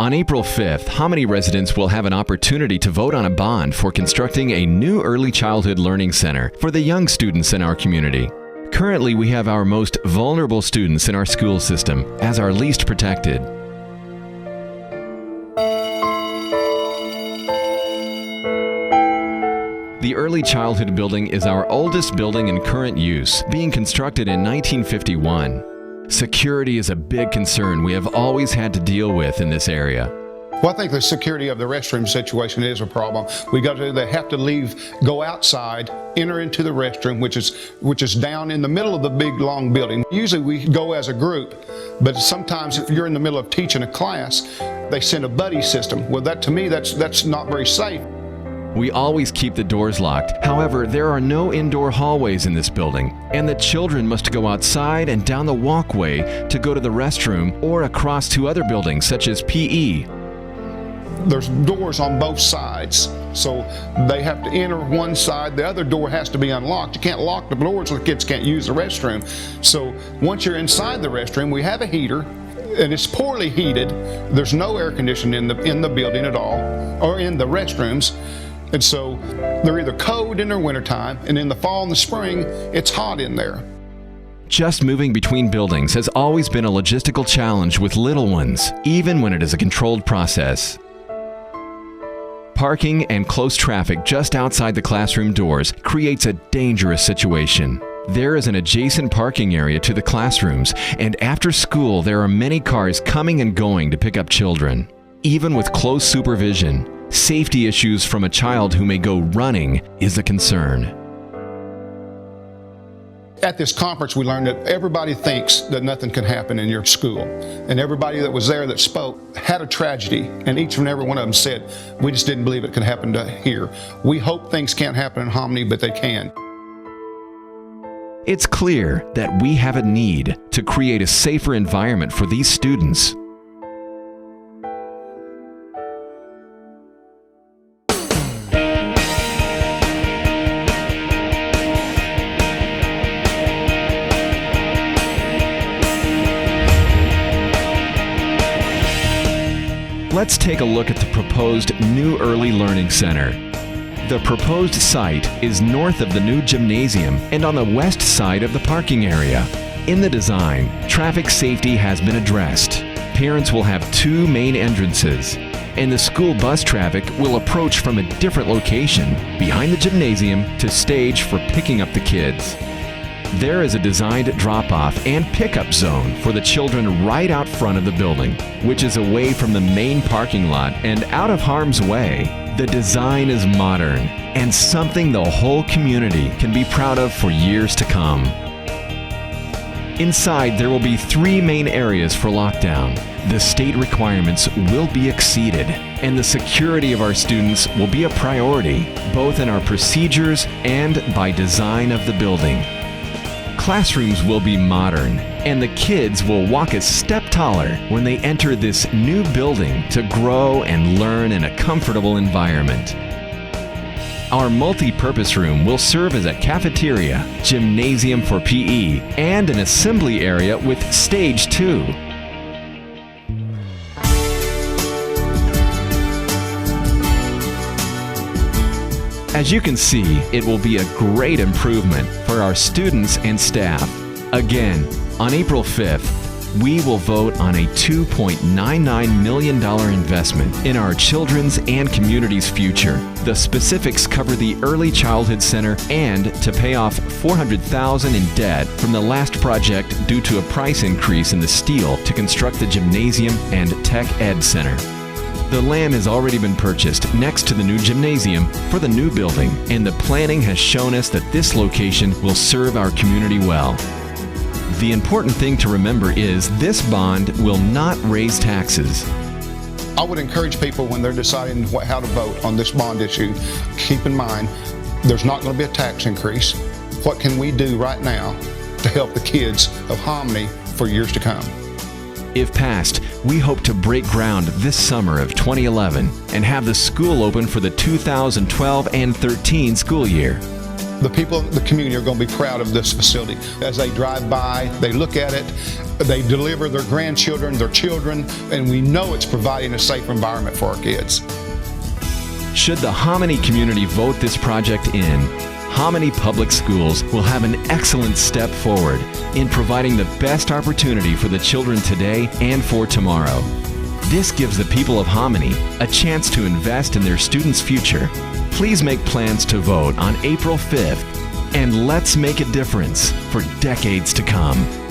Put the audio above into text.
On April 5th, Hominy residents will have an opportunity to vote on a bond for constructing a new early childhood learning center for the young students in our community. Currently, we have our most vulnerable students in our school system as our least protected. The Early Childhood Building is our oldest building in current use, being constructed in 1951. Security is a big concern we have always had to deal with in this area. Well, I think the security of the restroom situation is a problem. They have to leave, go outside, enter into the restroom, which is down in the middle of the big long building. Usually we go as a group, but sometimes if you're in the middle of teaching a class, they send a buddy system. Well, to me, that's not very safe. We always keep the doors locked. However, there are no indoor hallways in this building, and the children must go outside and down the walkway to go to the restroom or across to other buildings such as PE. There's doors on both sides, so they have to enter one side. The other door has to be unlocked. You can't lock the doors so the kids can't use the restroom. So once you're inside the restroom, we have a heater, and it's poorly heated. There's no air conditioning in the building at all, or in the restrooms. And so they're either cold in their wintertime, and in the fall and the spring, it's hot in there. Just moving between buildings has always been a logistical challenge with little ones, even when it is a controlled process. Parking and close traffic just outside the classroom doors creates a dangerous situation. There is an adjacent parking area to the classrooms, and after school there are many cars coming and going to pick up children. Even with close supervision, safety issues from a child who may go running is a concern. At this conference, we learned that everybody thinks that nothing can happen in your school. And everybody that was there that spoke had a tragedy, and each and every one of them said, we just didn't believe it could happen here. We hope things can't happen in Hominy, but they can. It's clear that we have a need to create a safer environment for these students. Let's take a look at the proposed new Early Learning Center. The proposed site is north of the new gymnasium and on the west side of the parking area. In the design, traffic safety has been addressed. Parents will have two main entrances, and the school bus traffic will approach from a different location behind the gymnasium to stage for picking up the kids. There is a designed drop-off and pickup zone for the children right out front of the building, which is away from the main parking lot and out of harm's way. The design is modern and something the whole community can be proud of for years to come. Inside, there will be three main areas for lockdown. The state requirements will be exceeded, and the security of our students will be a priority, both in our procedures and by design of the building. Classrooms will be modern, and the kids will walk a step taller when they enter this new building to grow and learn in a comfortable environment. Our multi-purpose room will serve as a cafeteria, gymnasium for PE, and an assembly area with stage 2. As you can see, it will be a great improvement for our students and staff. Again, on April 5th, we will vote on a $2.99 million investment in our children's and community's future. The specifics cover the Early Childhood Center and to pay off $400,000 in debt from the last project due to a price increase in the steel to construct the gymnasium and tech ed center. The land has already been purchased next to the new gymnasium for the new building, and the planning has shown us that this location will serve our community well. The important thing to remember is this bond will not raise taxes. I would encourage people when they're deciding how to vote on this bond issue, keep in mind there's not going to be a tax increase. What can we do right now to help the kids of Hominy for years to come? If passed, we hope to break ground this summer of 2011 and have the school open for the 2012 and 13 school year. The people in the community are going to be proud of this facility. As they drive by, they look at it, they deliver their grandchildren, their children, and we know it's providing a safe environment for our kids. Should the Hominy community vote this project in, Hominy Public Schools will have an excellent step forward in providing the best opportunity for the children today and for tomorrow. This gives the people of Hominy a chance to invest in their students' future. Please make plans to vote on April 5th, and let's make a difference for decades to come.